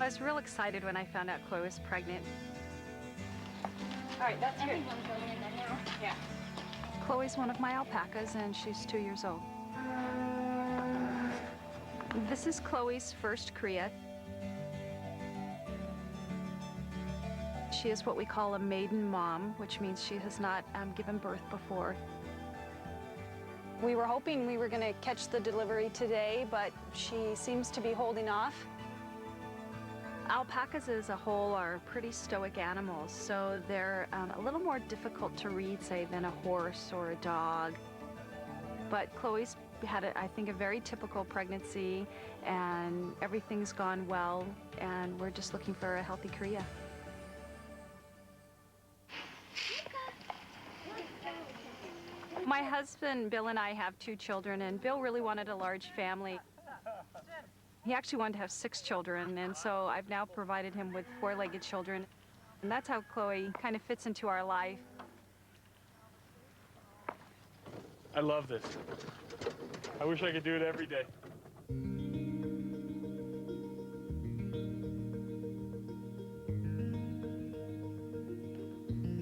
I was real excited when I found out Chloe was pregnant. All right, that's good. Everyone's going in there now. Yeah. Chloe's one of my alpacas, and she's 2 years old. This is Chloe's first cria. She is what we call a maiden mom, which means she has not given birth before. We were hoping we were going to catch the delivery today, but she seems to be holding off. Alpacas as a whole are pretty stoic animals, so they're a little more difficult to read, say, than a horse or a dog. But Chloe's had, I think, a very typical pregnancy, and everything's gone well, and we're just looking for a healthy cria. My husband, Bill, and I have 2 children, and Bill really wanted a large family. He actually wanted to have 6 children, and so I've now provided him with 4-legged children. And that's how Chloe kind of fits into our life. I love this. I wish I could do it every day.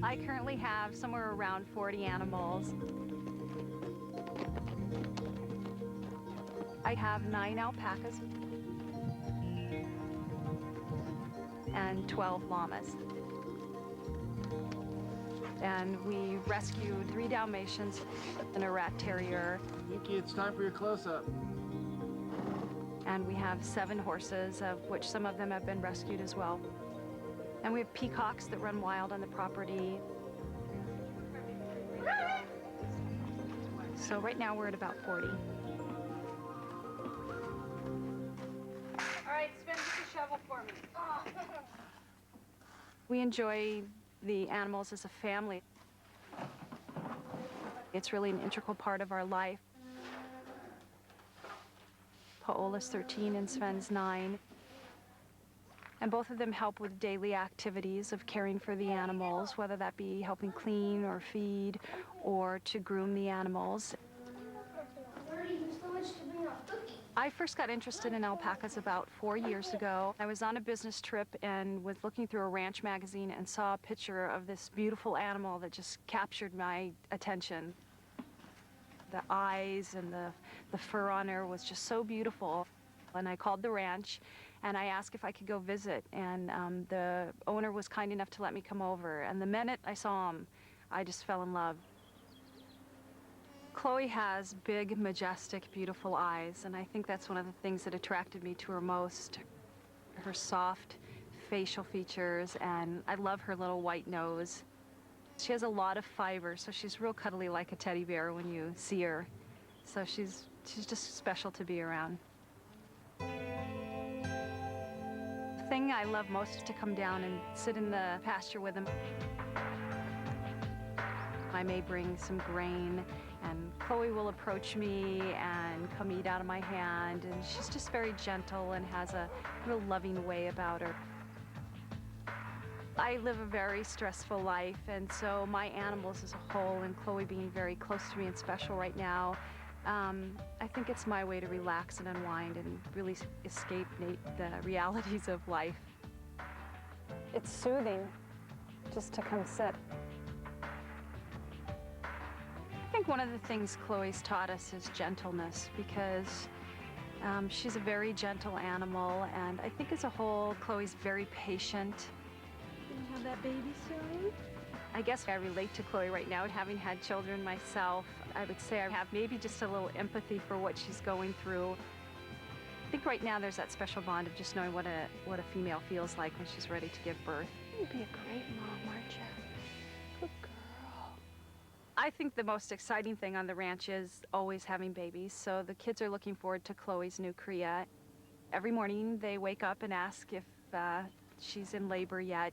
I currently have somewhere around 40 animals. I have 9 alpacas and 12 llamas. And we rescued 3 Dalmatians and a rat terrier. Yuki, it's time for your close-up. And we have 7 horses, of which some of them have been rescued as well. And we have peacocks that run wild on the property. So right now we're at about 40. All right, Sven, get the shovel for me. We enjoy the animals as a family. It's really an integral part of our life. Paola's 13 and Sven's 9. And both of them help with daily activities of caring for the animals, whether that be helping clean or feed or to groom the animals. I first got interested in alpacas about 4 years ago. I was on a business trip and was looking through a ranch magazine and saw a picture of this beautiful animal that just captured my attention. The eyes and the fur on her was just so beautiful. And I called the ranch and I asked if I could go visit, and the owner was kind enough to let me come over. And the minute I saw him, I just fell in love. Chloe has big, majestic, beautiful eyes, and I think that's one of the things that attracted me to her most. Her soft facial features, and I love her little white nose. She has a lot of fiber, so she's real cuddly like a teddy bear when you see her. So she's just special to be around. The thing I love most is to come down and sit in the pasture with them. I may bring some grain, and Chloe will approach me and come eat out of my hand, and she's just very gentle and has a real loving way about her. I live a very stressful life, and so my animals as a whole, and Chloe being very close to me and special right now, I think it's my way to relax and unwind and really escape the realities of life. It's soothing just to come sit. I think one of the things Chloe's taught us is gentleness, because she's a very gentle animal, and I think as a whole, Chloe's very patient. You have that baby soon? I guess I relate to Chloe right now, having had children myself. I would say I have maybe just a little empathy for what she's going through. I think right now there's that special bond of just knowing what a female feels like when she's ready to give birth. You'd be a great mom, aren't you? Good girl. I think the most exciting thing on the ranch is always having babies, so the kids are looking forward to Chloe's new cria. Every morning they wake up and ask if she's in labor yet.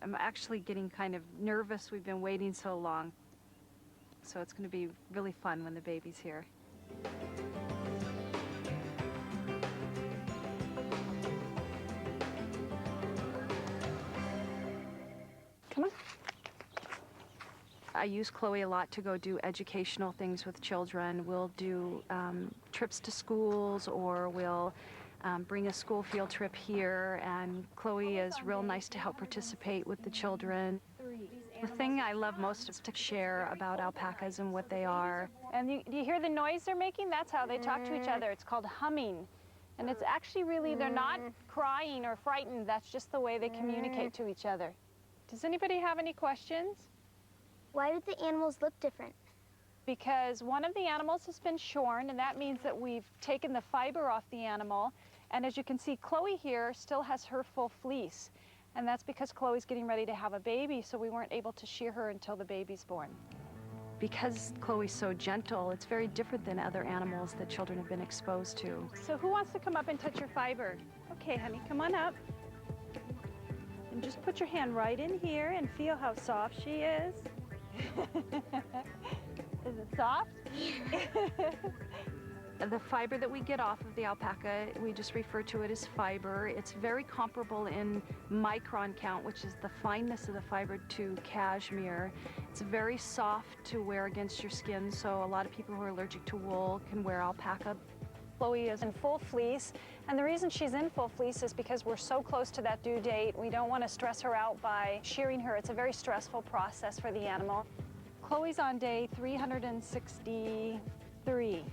I'm actually getting kind of nervous. We've been waiting so long. So it's going to be really fun when the baby's here. Come on. I use Chloe a lot to go do educational things with children. We'll do trips to schools, or we'll bring a school field trip here, and Chloe is real nice to help participate with the children. The thing I love most is to share about alpacas and what they are. And do you hear the noise they're making? That's how they talk to each other. It's called humming. And it's actually really, they're not crying or frightened. That's just the way they communicate to each other. Does anybody have any questions? Why do the animals look different? Because one of the animals has been shorn, and that means that we've taken the fiber off the animal. And as you can see, Chloe here still has her full fleece. And that's because Chloe's getting ready to have a baby, so we weren't able to shear her until the baby's born. Because Chloe's so gentle, it's very different than other animals that children have been exposed to. So who wants to come up and touch your fiber? Okay, honey, come on up. And just put your hand right in here and feel how soft she is. Is it soft? The fiber that we get off of the alpaca, we just refer to it as fiber. It's very comparable in micron count, which is the fineness of the fiber, to cashmere. It's very soft to wear against your skin, so a lot of people who are allergic to wool can wear alpaca. Chloe is in full fleece, and the reason she's in full fleece is because we're so close to that due date. We don't want to stress her out by shearing her. It's a very stressful process for the animal. Chloe's on day 363.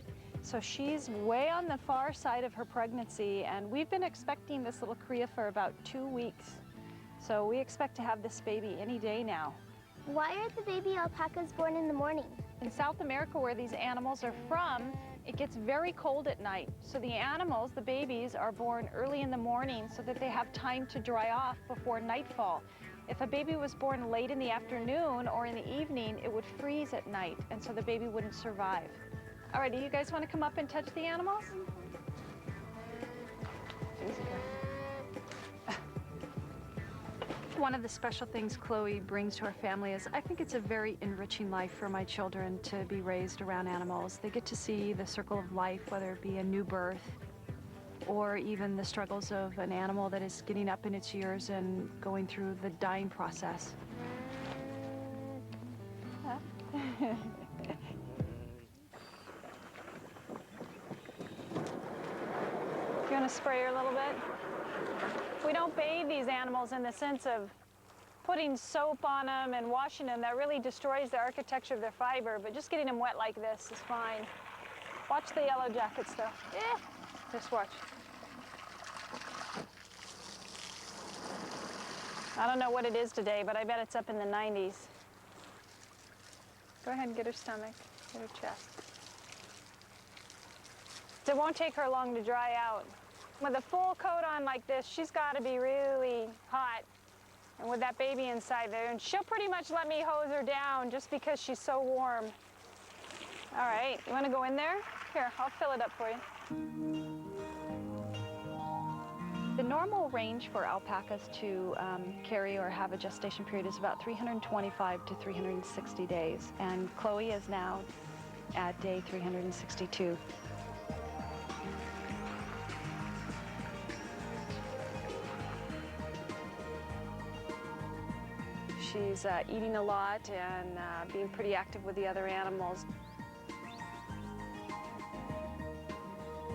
So she's way on the far side of her pregnancy, and we've been expecting this little cria for about 2 weeks. So we expect to have this baby any day now. Why are the baby alpacas born in the morning? In South America, where these animals are from, it gets very cold at night. So the animals, the babies, are born early in the morning so that they have time to dry off before nightfall. If a baby was born late in the afternoon or in the evening, it would freeze at night, and so the baby wouldn't survive. All right, do you guys want to come up and touch the animals? One of the special things Chloe brings to our family is I think it's a very enriching life for my children to be raised around animals. They get to see the circle of life, whether it be a new birth or even the struggles of an animal that is getting up in its years and going through the dying process. You want to spray her a little bit? We don't bathe these animals in the sense of putting soap on them and washing them. That really destroys the architecture of their fiber, but just getting them wet like this is fine. Watch the yellow jackets though. Just watch. I don't know what it is today, but I bet it's up in the 90s. Go ahead and get her stomach, get her chest. It won't take her long to dry out. With a full coat on like this, she's got to be really hot. And with that baby inside there, and she'll pretty much let me hose her down just because she's so warm. All right, you want to go in there? Here, I'll fill it up for you. The normal range for alpacas to carry or have a gestation period is about 325 to 360 days. And Chloe is now at day 362. She's eating a lot and being pretty active with the other animals.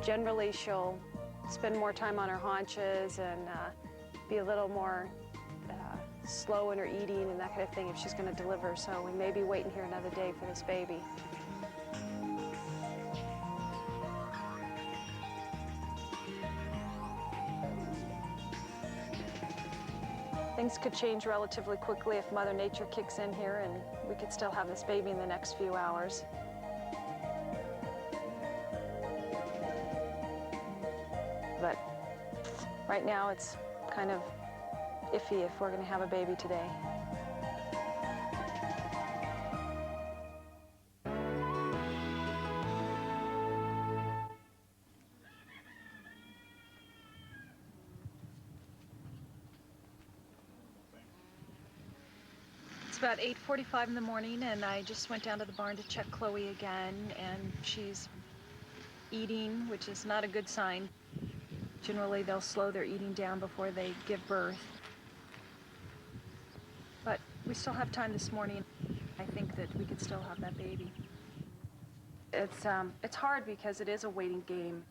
Generally, she'll spend more time on her haunches and be a little more slow in her eating and that kind of thing if she's going to deliver. So we may be waiting here another day for this baby. Things could change relatively quickly if Mother Nature kicks in here, and we could still have this baby in the next few hours. But right now it's kind of iffy if we're going to have a baby today. It's about 8:45 in the morning, and I just went down to the barn to check Chloe again, and she's eating, which is not a good sign. Generally, they'll slow their eating down before they give birth. But we still have time this morning. I think that we could still have that baby. It's hard because it is a waiting game.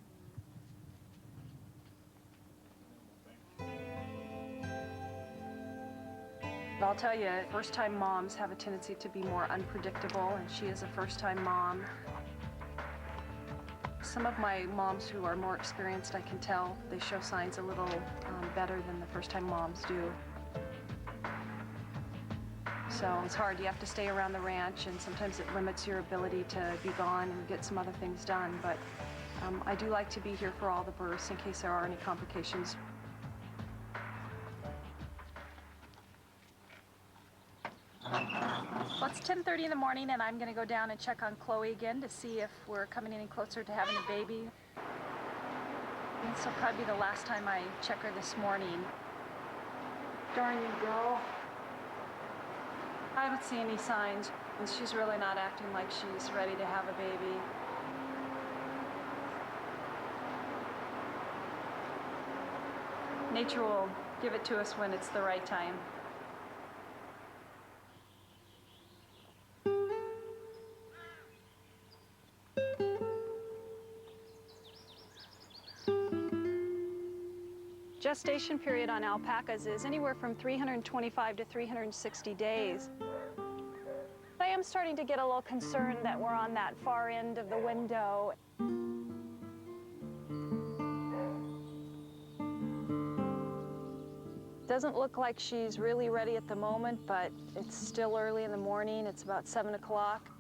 I'll tell you, first-time moms have a tendency to be more unpredictable, and she is a first-time mom. Some of my moms who are more experienced, I can tell, they show signs a little better than the first-time moms do. So it's hard. You have to stay around the ranch, and sometimes it limits your ability to be gone and get some other things done. But I do like to be here for all the births in case there are any complications. Well, it's 10:30 in the morning, and I'm going to go down and check on Chloe again to see if we're coming any closer to having a baby. This will probably be the last time I check her this morning. Darn you, girl. I don't see any signs, and she's really not acting like she's ready to have a baby. Nature will give it to us when it's the right time. Gestation period on alpacas is anywhere from 325 to 360 days. I am starting to get a little concerned that we're on that far end of the window. Doesn't look like she's really ready at the moment, but it's still early in the morning. It's about 7 o'clock.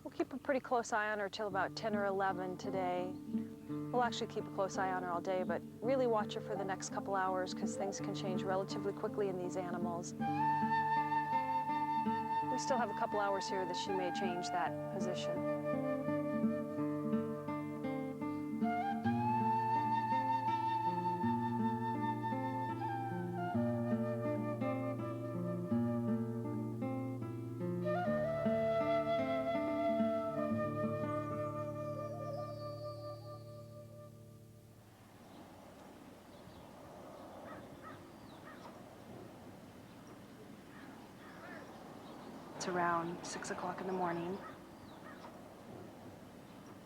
We'll keep a pretty close eye on her till about 10 or 11 today. We'll actually keep a close eye on her all day, but really watch her for the next couple hours because things can change relatively quickly in these animals. We still have a couple hours here that she may change that position. It's around 6 o'clock in the morning.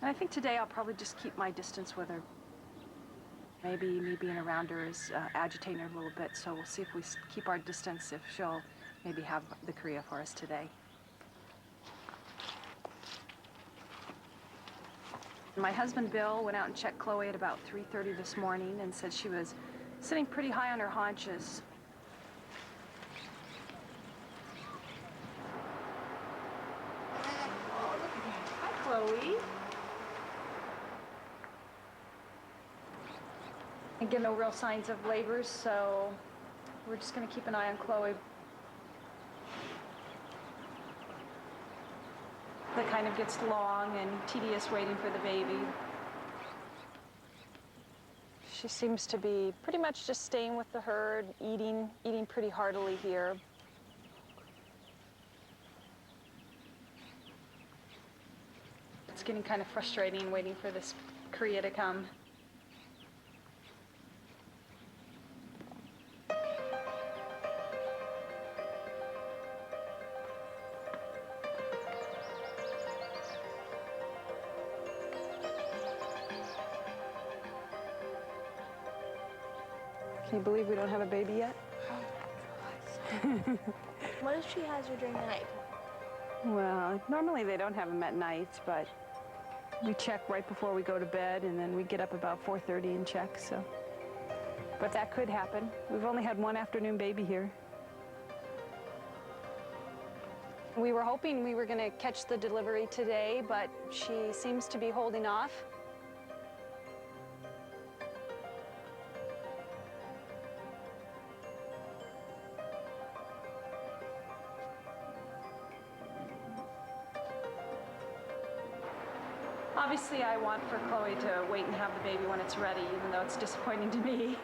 And I think today I'll probably just keep my distance with her. Maybe me being around her is agitating her a little bit, so we'll see if we keep our distance, if she'll maybe have the cria for us today. My husband Bill went out and checked Chloe at about 3:30 this morning and said she was sitting pretty high on her haunches. Chloe. Again, no real signs of labors, so we're just going to keep an eye on Chloe. That kind of gets long and tedious waiting for the baby. She seems to be pretty much just staying with the herd, eating pretty heartily here. It's getting kind of frustrating waiting for this cria to come. Can you believe we don't have a baby yet? What if she has her during the night? Well, normally they don't have them at night, but we check right before we go to bed, and then we get up about 4:30 and check, so. But that could happen. We've only had one afternoon baby here. We were hoping we were going to catch the delivery today, but she seems to be holding off. Obviously, I want for Chloe to wait and have the baby when it's ready, even though it's disappointing to me.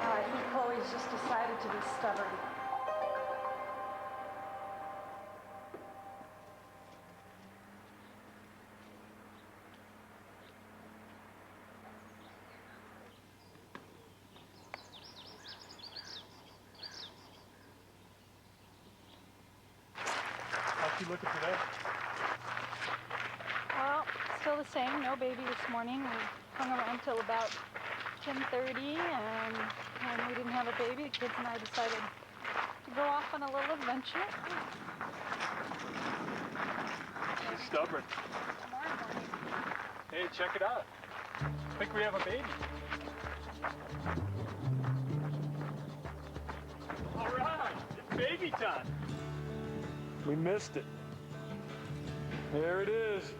I think Chloe's just decided to be stubborn. you looking for there? Well, still the same. No baby this morning. We hung around till about 10:30, and when we didn't have a baby, the kids and I decided to go off on a little adventure. She's stubborn. Hey, check it out. I think we have a baby. All right, it's baby time. We missed it. There it is.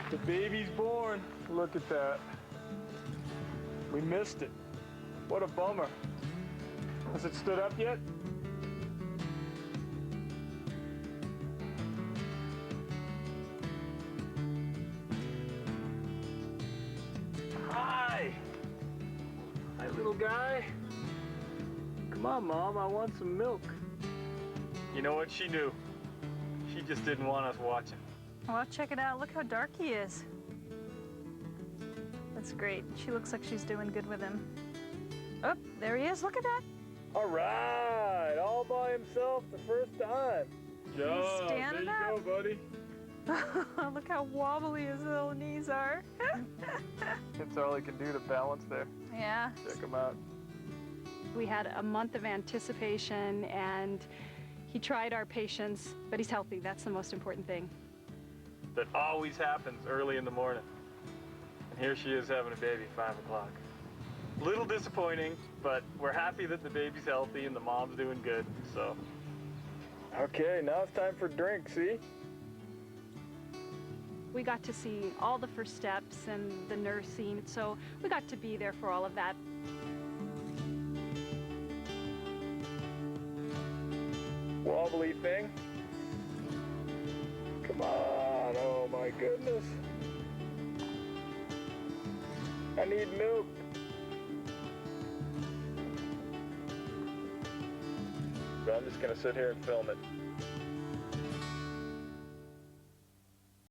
The baby's born. Look at that. We missed it. What a bummer. Has it stood up yet? Hi. Hi, little guy. Come on, Mom, I want some milk. You know what? She knew. She just didn't want us watching. Well, check it out. Look how dark he is. That's great. She looks like she's doing good with him. Oh, there he is. Look at that. All right, all by himself the first time. Yeah, standing there you up. go, buddy. Look how wobbly his little knees are. That's all he can do to balance there. Yeah. Check him out. We had a month of anticipation, and he tried our patience, but he's healthy. That's the most important thing. That always happens early in the morning. And here she is having a baby at 5 o'clock. Little disappointing, but we're happy that the baby's healthy and the mom's doing good, so. Okay, now it's time for drink, see? We got to see all the first steps and the nursing, so we got to be there for all of that. Wobbly thing. Come on, oh my goodness. I need milk. But I'm just gonna sit here and film it.